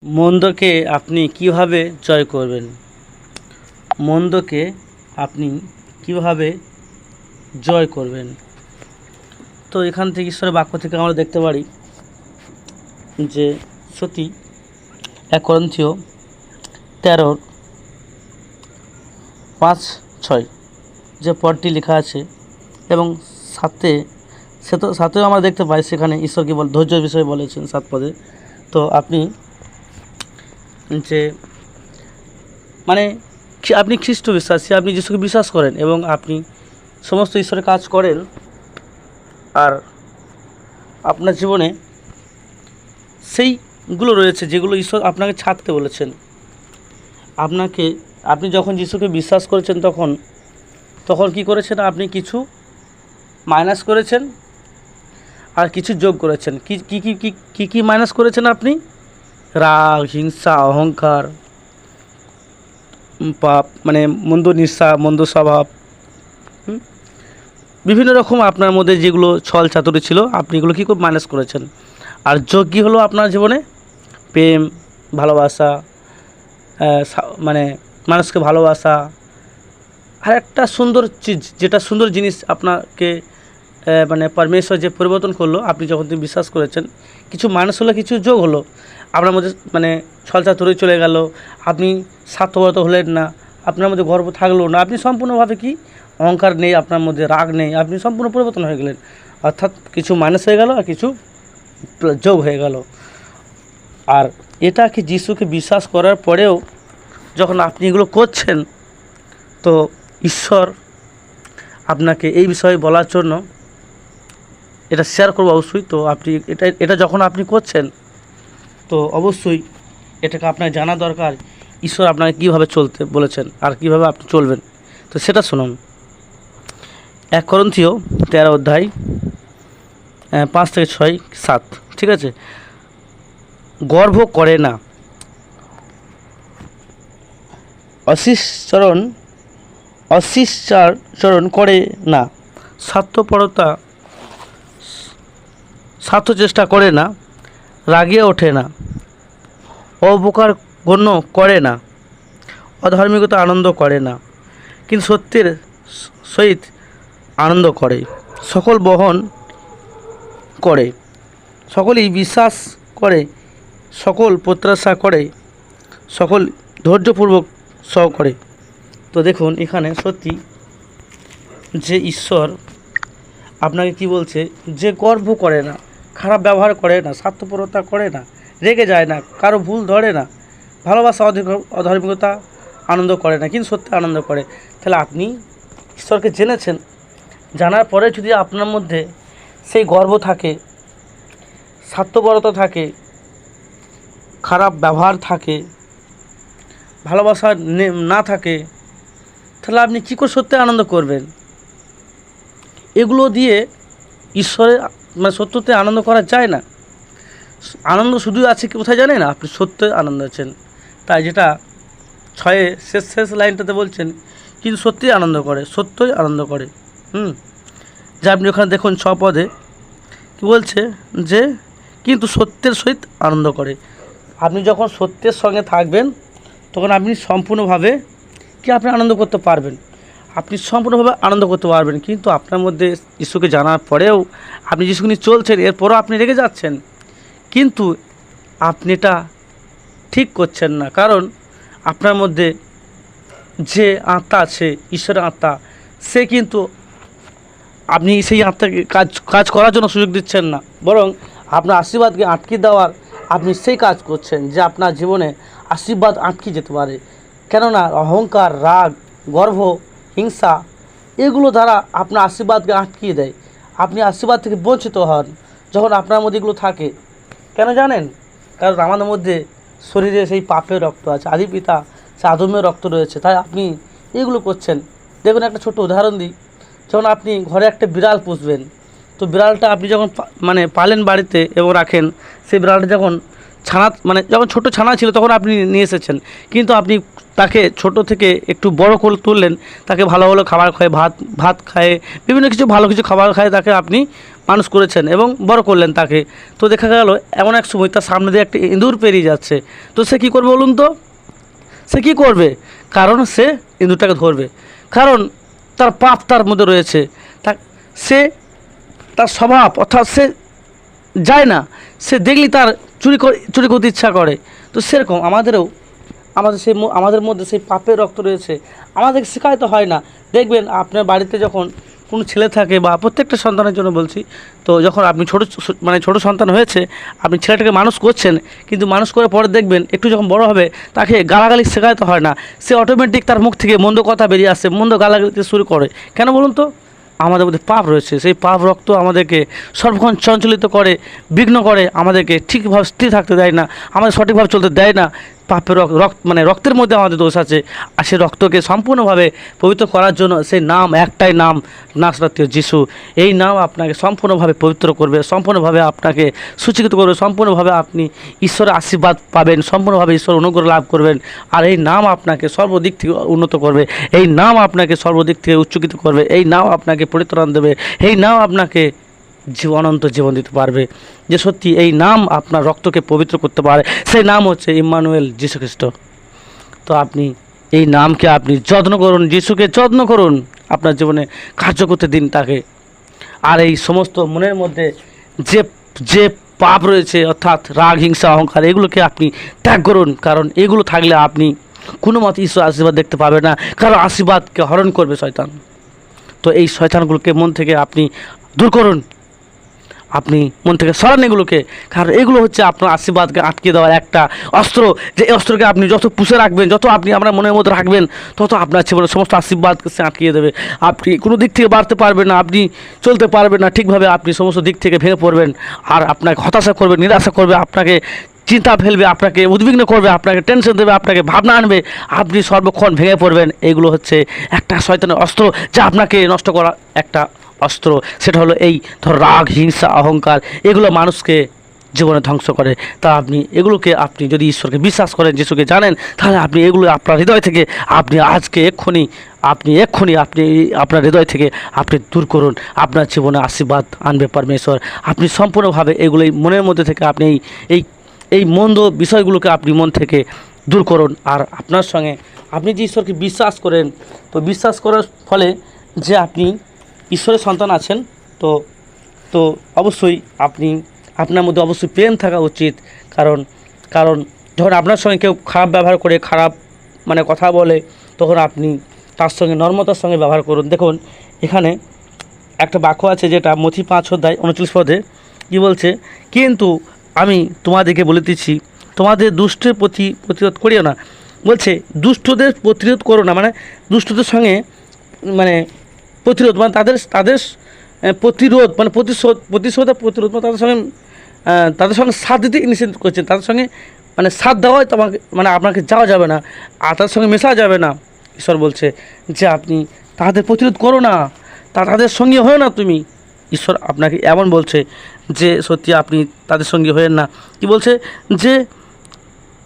মন্দকে আপনি কিভাবে জয় করবেন? মন্দকে আপনি কিভাবে জয় করবেন? তো এখান থেকে ঈশ্বরের বাক্য থেকে আমরা দেখতে পারি যে সত্যি 1 করন্থীয় 13:5-6 যে পদটি লেখা আছে এবং সাথেও আমরা দেখতে পাই সেখানে ঈশ্বর কি বলে ধৈর্যের বিষয়ে বলেছেন 7 পদে। তো আপনি যে মানে আপনি খ্রিস্ট বিশ্বাসী, আপনি যিশুকে বিশ্বাস করেন এবং আপনি সমস্ত ঈশ্বরের কাজ করেন, আর আপনার জীবনে সেইগুলো রয়েছে যেগুলো ঈশ্বর আপনাকে ছাড়তে বলেছেন। আপনি যখন যিশুকে বিশ্বাস করেছেন তখন কি করেছেন? আপনি কিছু মাইনাস করেছেন আর কিছু যোগ করেছেন। কি মাইনাস করেছেন আপনি? রাগ, হিংসা, অহংকার, পাপ, মানে মন্দ নিশা, মন্দ স্বভাব, বিভিন্ন রকম আপনার মধ্যে যেগুলো ছল চাতুরি ছিল আপনি এগুলো কী করে মাইনাস করেছেন। আর যোগ কী হলো আপনার জীবনে? প্রেম, ভালোবাসা, মানে মানুষকে ভালোবাসা। আর একটা সুন্দর চিজ, যেটা সুন্দর জিনিস আপনাকে মানে পরমেশ্বর যে পরিবর্তন করলো, আপনি যখন তুমি বিশ্বাস করেছেন কিছু মাইনাস হলো, কিছু যোগ হলো আপনার মধ্যে, মানে ছল চাতুরি চলে গেল, আপনি স্বার্থপরত হলেন না, আপনার মধ্যে গর্ব থাকলো না, আপনি সম্পূর্ণভাবে কি অহংকার নেই আপনার মধ্যে, রাগ নেই, আপনি সম্পূর্ণ পরিবর্তন হয়ে গেলেন। অর্থাৎ কিছু মাইনাস হয়ে গেল আর কিছু যোগ হয়ে গেল। আর এটা কি যিশুকে বিশ্বাস করার পরেও যখন আপনি এগুলো করছেন, তো ঈশ্বর আপনাকে এই বিষয়ে বলার জন্য এটা শেয়ার করবো অবশ্যই। তো আপনি এটা যখন আপনি করছেন, তো অবশ্যই এটাকে আপনার জানা দরকার ঈশ্বর আপনাকে কীভাবে চলতে বলেছেন আর কীভাবে আপনি চলবেন। তো সেটা শুনুন। 1 করন্থীয় 13:5-6-7, ঠিক আছে? গর্ব করে না, অশিষ্টাচরণ করে না, স্বার্থ চেষ্টা করে না, রাগিয়ে ওঠে না, অপকার গণ্য করে না, অধার্মিকতা আনন্দ করে না, কিন্তু সত্যের সহিত আনন্দ করে, সকল বহন করে, সকলেই বিশ্বাস করে, সকল প্রত্যাশা করে, সকল ধৈর্যপূর্বক সহ করে। তো দেখুন এখানে সত্যি যে ঈশ্বর আপনাকে কি বলছে, যে গর্ব করে না, খারাপ ব্যবহার করে না, স্বার্থপরতা করে না, রেগে যায় না, কারো ভুল ধরে না, ভালোবাসা, অধার্মিকতা আনন্দ করে না, কিন্তু সত্যি আনন্দ করে। তাহলে আপনি ঈশ্বরকে জেনেছেন, জানার পরে যদি আপনার মধ্যে সেই গর্ব থাকে, স্বার্থপরতা থাকে, খারাপ ব্যবহার থাকে, ভালোবাসা না থাকে, তাহলে আপনি কী করে সত্যি আনন্দ করবেন? এগুলো দিয়ে ঈশ্বরের মানে সত্যতে আনন্দ করা যায় না। আনন্দ শুধু আছে কোথায় জানেন? আপনি সত্যে আনন্দ আছেন। তাই যেটা 6 শেষ লাইনটাতে বলছেন, কিন্তু সত্যিই আনন্দ করে, সত্যই আনন্দ করে। যে আপনি ওখানে দেখুন 6 পদে কী বলছে, যে কিন্তু সত্যের সহিত আনন্দ করে। আপনি যখন সত্যের সঙ্গে থাকবেন তখন আপনি সম্পূর্ণভাবে আপনি আনন্দ করতে পারবেন, আপনি সম্পূর্ণভাবে আনন্দ করতে পারবেন। কিন্তু আপনার মধ্যে যিশুকে জানার পরেও আপনি যিশুকে নিয়ে চলছেন, এরপরও আপনি রেগে যাচ্ছেন, কিন্তু আপনি এটা ঠিক করছেন না। কারণ আপনার মধ্যে যে আত্মা আছে, ঈশ্বরের আত্মা, সে কিন্তু আপনি সেই আত্মাকে কাজ করার জন্য সুযোগ দিচ্ছেন না, বরং আপনার আশীর্বাদকে আটকে দেওয়ার আপনি সেই কাজ করছেন, যে আপনার জীবনে আশীর্বাদ আটকে যেতে পারে। কেননা অহংকার, রাগ, গর্ব, হিংসা এগুলো দ্বারা আপনার আশীর্বাদকে আটকিয়ে দেয়, আপনি আশীর্বাদ থেকে বঞ্চিত হন যখন আপনার মধ্যে এগুলো থাকে। কেন জানেন? কারণ আমাদের মধ্যে শরীরে সেই পাপের রক্ত আছে, আদি পিতা সে আদমের রক্ত রয়েছে, তাই আপনি এগুলো করছেন। দেখুন একটা ছোট্ট উদাহরণ দিই। যখন আপনি ঘরে একটা বিড়াল পুষবেন, তো বিড়ালটা আপনি যখন মানে পালেন বাড়িতে এবং রাখেন, সেই বিড়ালটা যখন ছানা মানে যখন ছোট ছানা ছিল তখন আপনি নিয়ে এসেছেন, কিন্তু আপনি তাকে ছোট থেকে একটু বড় করে তুললেন, তাকে ভালো ভালো খাবার খায়, ভাত ভাত খায়, বিভিন্ন কিছু ভালো কিছু খাবার খায়, তাকে আপনি মানুষ করেছেন এবং বড় করলেন তাকে। তো দেখা গেল এমন এক সময় তার সামনে দিয়ে একটা ইঁদুর পেরিয়ে যাচ্ছে, তো সে কী করবে বলুন তো? সে কী করবে? কারণ সে ইঁদুরটাকে ধরবে, কারণ তার পাপ তার মধ্যে রয়েছে। তা সে তার স্বভাব, অর্থাৎ সে যায় না, সে দেখলি তার চুরি করতে ইচ্ছা করে। তো সেরকম আমাদের মধ্যে সেই পাপের রক্ত রয়েছে, আমাদেরকে শেখায়তে হয় না। দেখবেন আপনার বাড়িতে যখন কোনো ছেলে থাকে, বা প্রত্যেকটা সন্তানের জন্য বলছি, তো যখন আপনি ছোট সন্তান হয়েছে, আপনি ছেলেটাকে মানুষ করছেন, কিন্তু মানুষ করার পরে দেখবেন একটু যখন বড় হবে তাকে গালাগালি শেখাতে হয় না, সে অটোমেটিক তার মুখ থেকে মন্দ কথা বেরিয়ে আসে, মন্দ গালাগালি শুরু করে। কেন বলুন তো? আমাদের মধ্যে পাপ রয়েছে, সেই পাপ রক্ত আমাদেরকে সর্বক্ষণ চঞ্চলিত করে, বিঘ্ন করে, আমাদেরকে ঠিকভাবে স্থির থাকতে দেয় না, আমাদের সঠিকভাবে চলতে দেয় না। পাপের রক্তের মধ্যে আমাদের দোষ আছে, আর সেই রক্তকে সম্পূর্ণভাবে পবিত্র করার জন্য সেই নাম, একটাই নাম, নাসরাতীয় যিশু। এই নাম আপনাকে সম্পূর্ণভাবে পবিত্র করবে, সম্পূর্ণভাবে আপনাকে সূচীকৃত করবে, সম্পূর্ণভাবে আপনি ঈশ্বরের আশীর্বাদ পাবেন, সম্পূর্ণভাবে ঈশ্বর অনুগ্রহ লাভ করবেন। আর এই নাম আপনাকে সর্বদিক থেকে উন্নত করবে, এই নাম আপনাকে সর্বদিক থেকে উচ্চকিত করবে, এই নাম আপনাকে পরিত্রাণ দেবে, এই নাম আপনাকে অনন্ত জীবন দিতে পারবে। যে সত্যি এই নাম আপনার রক্তকে পবিত্র করতে পারে, সেই নাম হচ্ছে ইম্মানুয়েল, যীশু খ্রিস্ট। তো আপনি এই নামকে আপনি যত্ন করুন, যিশুকে যত্ন করুন, আপনার জীবনে কার্য করতে দিন তাকে। আর এই সমস্ত মনের মধ্যে যে যে পাপ রয়েছে, অর্থাৎ রাগ, হিংসা, অহংকার, এগুলোকে আপনি ত্যাগ করুন, কারণ এগুলো থাকলে আপনি কোনো মতে ঈশ্বর আশীর্বাদ দেখতে পাবেন না, কারণ আশীর্বাদকে হরণ করবে শয়তান। তো এই শয়তানগুলোকে মন থেকে আপনি দূর করুন, আপনি মন থেকে সরান এগুলোকে, কারণ এগুলো হচ্ছে আপনার আশীর্বাদকে আটকে দেওয়ার একটা অস্ত্র। যে এই অস্ত্রকে আপনি যত পুষে রাখবেন, যত আপনি আপনার মনের মধ্যে রাখবেন, তত আপনার জীবনের সমস্ত আশীর্বাদকে সে আটকিয়ে দেবে। আপনি কোনো দিক থেকে বাড়তে পারবেন না, আপনি চলতে পারবেন না ঠিকভাবে, আপনি সমস্ত দিক থেকে ভেঙে পড়বেন, আর আপনাকে হতাশা করবে, নিরাশা করবে, আপনাকে চিন্তা ফেলবে, আপনাকে উদ্বিগ্ন করবে, আপনাকে টেনশন দেবে, আপনাকে ভাবনা আনবে, আপনি সর্বক্ষণ ভেঙে পড়বেন। এগুলো হচ্ছে একটা শয়তানের অস্ত্র, যা আপনাকে নষ্ট করা একটা অস্ত্র। সেটা হলো এই রাগ, হিংসা, অহংকার, এগুলো মানুষকে জীবনে ধ্বংস করে। তা আপনি এগুলোকে, আপনি যদি ঈশ্বরকে বিশ্বাস করেন, যিশুকে জানেন, তাহলে আপনি এগুলো আপনার হৃদয় থেকে আপনি আজকে এক্ষুনি আপনি আপনার হৃদয় থেকে আপনি দূর করুন। আপনার জীবনে আশীর্বাদ আনবে পরমেশ্বর। আপনি সম্পূর্ণভাবে এগুলোই মনের মধ্যে থেকে আপনি এই এই মন্দ বিষয়গুলোকে আপনি মন থেকে দূর করুন। আর আপনার সঙ্গে আপনি যে ঈশ্বরকে বিশ্বাস করেন, তো বিশ্বাস করার ফলে যে আপনি ঈশ্বরের সন্তান আছেন, তো তো অবশ্যই আপনার মধ্যে অবশ্যই প্রেম থাকা উচিত। কারণ যখন আপনার সঙ্গে কেউ খারাপ ব্যবহার করে, খারাপ মানে কথা বলে, তখন আপনি তার সঙ্গে নর্মতার সঙ্গে ব্যবহার করুন। দেখুন এখানে একটা বাক্য আছে, যেটা মথি 5:39 পদে কী বলছে, কিন্তু আমি তোমাদেরকে বলিতেছি, তোমাদের দুষ্টের প্রতিরোধ করিও না। বলছে দুষ্টদের প্রতিরোধ করো না, মানে দুষ্টদের সঙ্গে মানে প্রতিরোধ, মানে তাদের প্রতিরোধ মানে প্রতিরোধ মানে তাদের সঙ্গে সাথ দিতে নিষেধ করছেন। তাদের সঙ্গে মানে সাথ দেওয়াই তোমাকে, মানে আপনাকে যাওয়া যাবে না, আর তাদের সঙ্গে মেশা যাবে না। ঈশ্বর বলছে যে আপনি তাদের প্রতিরোধ করো না, তাদের সঙ্গে হয় না তুমি। ঈশ্বর আপনাকে এমন বলছে যে সত্যি আপনি তাদের সঙ্গে হয়েন না। কি বলছে? যে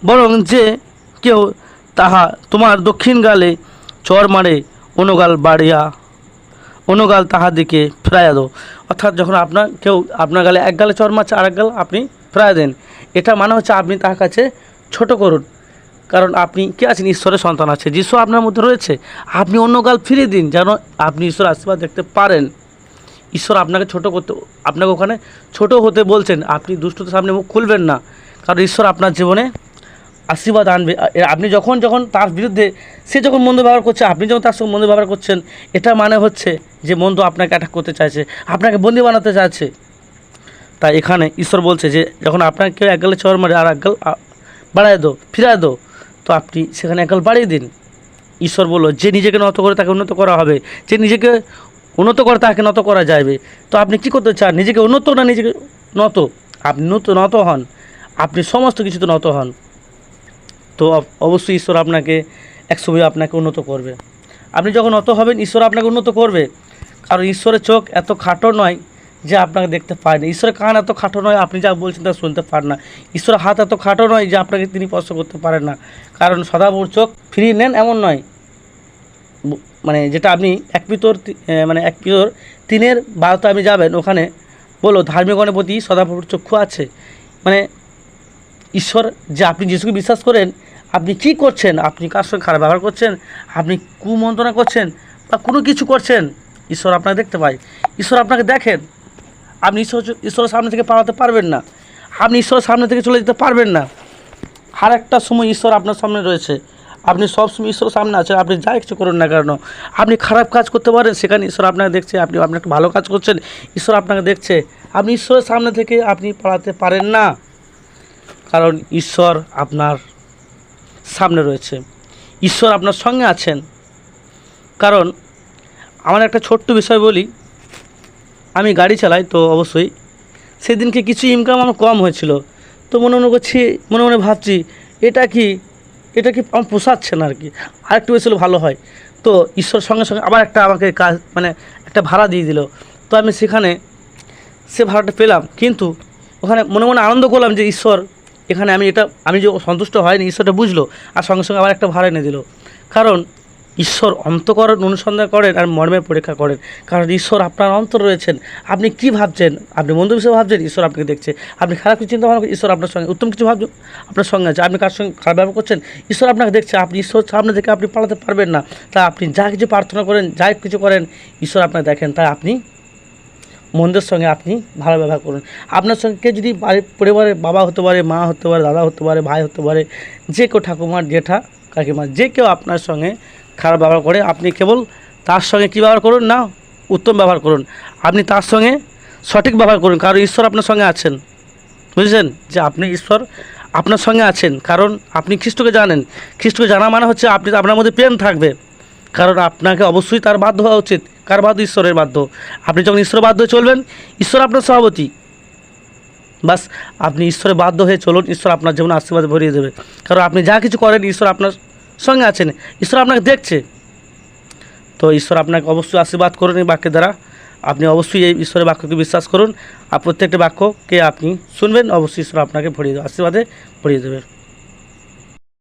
বরং যে কেউ তোমার দক্ষিণ গালে চর মারে, অনুগাল তাহার দিকে ফেরাইয়া দাও। অর্থাৎ যখন কেউ আপনার গালে এক গালে চর মারছে, আর এক গাল আপনি ফেরাইয়া দেন, এটা মানে হচ্ছে আপনি তার কাছে ছোট করুন। কারণ আপনি কে আছেন? ঈশ্বরের সন্তান আছে, যিশু আপনার মধ্যে রয়েছে। আপনি অন্য গাল ফিরিয়ে দিন, যেন আপনি ঈশ্বর আশীর্বাদ দেখতে পারেন। ঈশ্বর আপনাকে আপনাকে ওখানে ছোট হতে বলছেন। আপনি দুষ্টদের সামনে মুখ খুলবেন না, কারণ ঈশ্বর আপনার জীবনে আশীর্বাদ আনবে। আপনি যখন তার বিরুদ্ধে, সে যখন মন্দ ব্যবহার করছে, আপনি যখন তার সঙ্গে মন্দ ব্যবহার করছেন, এটা মানে হচ্ছে যে মন্দ আপনাকে অ্যাটাক করতে চাইছে, আপনাকে বন্দি বানাতে চাইছে। তাই এখানে ঈশ্বর বলছে যে যখন আপনাকে কেউ এক গালে চর মারে, আর এক গাল ফিরায় দো, তো আপনি সেখানে এক গাল বাড়িয়ে দিন। ঈশ্বর বলল যে নিজেকে নত করে তাকে উন্নত করা হবে, যে নিজেকে উন্নত করে তাকে নত করা যাবে। তো আপনি কী করতে চান? নিজেকে উন্নত না নিজেকে নত? আপনি নত হন, আপনি সমস্ত কিছুতে নত হন। তো অবশ্যই ঈশ্বর আপনাকে একসময় আপনাকে উন্নত করবে। আপনি যখন নত হবেন, ঈশ্বর আপনাকে উন্নত করবে। কারণ ঈশ্বরের চোখ এত খাটো নয় যে আপনাকে দেখতে পায় না। ঈশ্বরের কান এত খাটো নয় আপনি যা বলছেন তা শুনতে পান না। ঈশ্বরের হাত এত খাটো নয় যে আপনাকে তিনি স্পর্শ করতে পারেন না। কারণ সদাপ্রভুর চোখ ফিরিয়ে নেন এমন নয়, মানে যেটা আপনি এক পিতর 3:12 আপনি যাবেন, ওখানে বলো ধার্মিকগণের প্রতি সদাপ্রভুর চক্ষু আছে। মানে ঈশ্বর যে আপনি যিশুকে বিশ্বাস করেন, আপনি কি করছেন, আপনি কার সঙ্গে খারাপ ব্যবহার করছেন, আপনি কুমন্ত্রণা করছেন বা কোনো কিছু করছেন, ঈশ্বর আপনাকে দেখতে পায়। ঈশ্বর আপনাকে দেখেন। আপনি ঈশ্বরের সামনে থেকে পালাতে পারবেন না, আপনি ঈশ্বরের সামনে থেকে চলে যেতে পারবেন না। আর একটা সময় ঈশ্বর আপনার সামনে রয়েছে, আপনি সবসময় ঈশ্বরের সামনে আছেন। আপনি যা কিছু করুন না কেন, আপনি খারাপ কাজ করতে পারেন, সেখানে ঈশ্বর আপনাকে দেখছে। আপনি একটা ভালো কাজ করছেন, ঈশ্বর আপনাকে দেখছে। আপনি ঈশ্বরের সামনে থেকে আপনি পালাতে পারেন না, কারণ ঈশ্বর আপনার সামনে রয়েছে, ঈশ্বর আপনার সঙ্গে আছেন। কারণ আমার একটা ছোট্ট বিষয় বলি, আমি গাড়ি চালাই, তো অবশ্যই সেদিনকে কিছু ইনকাম আমার কম হয়েছিল। তো মনে মনে ভাবছি এটা কি আমার পোষাচ্ছে না আর কি, আরেকটু বেশি হলে ভালো হয়। তো ঈশ্বর সঙ্গে সঙ্গে আবার আমাকে কাজ, মানে একটা ভাড়া দিয়ে দিল। তো আমি সেখানে সে ভাড়াটা পেলাম, কিন্তু ওখানে মনে আনন্দ করলাম যে ঈশ্বর এখানে আমি যে সন্তুষ্ট হয়নি, ঈশ্বরটা বুঝলো আর সঙ্গে সঙ্গে আবার একটা ভাড়া এনে দিল। কারণ ঈশ্বর অন্তঃকরণ অনুসন্ধান করেন আর মর্মের পরীক্ষা করেন। কারণ ঈশ্বর আপনার অন্তর রয়েছেন। আপনি কি ভাবছেন, আপনি মন্দ বিষয়ে ভাবছেন, ঈশ্বর আপনাকে দেখছে। আপনি খারাপ কিছু চিন্তা ভাবনা করছেন, ঈশ্বর আপনার সঙ্গে উত্তম কিছু ভাবছেন, আপনার সঙ্গে আছে। আপনি কার সঙ্গে খারাপ ব্যবহার করছেন, ঈশ্বর আপনাকে দেখছে। আপনি ঈশ্বর সামনে থেকে আপনি পালাতে পারবেন না। তাই আপনি যা কিছু প্রার্থনা করেন, যা কিছু করেন, ঈশ্বর আপনাকে দেখেন। তাই আপনি মন্দের সঙ্গে আপনি ভালো ব্যবহার করুন। আপনার সঙ্গে যদি পরিবারের বাবা হতে পারে, মা হতে পারে, দাদা হতে পারে, ভাই হতে পারে, যে কেউ, ঠাকুমার, জেঠা, কাকিমা, যে কেউ আপনার সঙ্গে খারাপ ব্যবহার করে, আপনি কেবল তার সঙ্গে কী ব্যবহার করুন না, উত্তম ব্যবহার করুন। আপনি তার সঙ্গে সঠিক ব্যবহার করুন, কারণ ঈশ্বর আপনার সঙ্গে আছেন। বুঝলেন যে আপনি ঈশ্বর আপনার সঙ্গে আছেন, কারণ আপনি খ্রিস্টকে জানেন। খ্রিস্টকে জানা মানে হচ্ছে আপনার মধ্যে প্রেম থাকবে। কারণ আপনাকে অবশ্যই তার বাধ্য হওয়া উচিত। কার বাধ্য? ঈশ্বরের বাধ্য। আপনি যখন ঈশ্বরের বাধ্য হয়ে চলবেন, ঈশ্বর আপনার সভাপতি, বাস আপনি ঈশ্বরের বাধ্য হয়ে চলুন, ঈশ্বর আপনার জীবনে আশীর্বাদ ভরিয়ে দেবে। কারণ আপনি যা কিছু করেন, ঈশ্বর আপনার সঙ্গে আছেন, ঈশ্বর আপনাকে দেখছে। তো ঈশ্বর আপনাকে অবশ্যই আশীর্বাদ করুন এই বাক্যের দ্বারা। আপনি অবশ্যই এই ঈশ্বরের বাক্যকে বিশ্বাস করুন, আর প্রত্যেকটা বাক্যকে আপনি শুনবেন, অবশ্যই ঈশ্বর আপনাকে ভরিয়ে দেবে, আশীর্বাদে ভরিয়ে দেবে।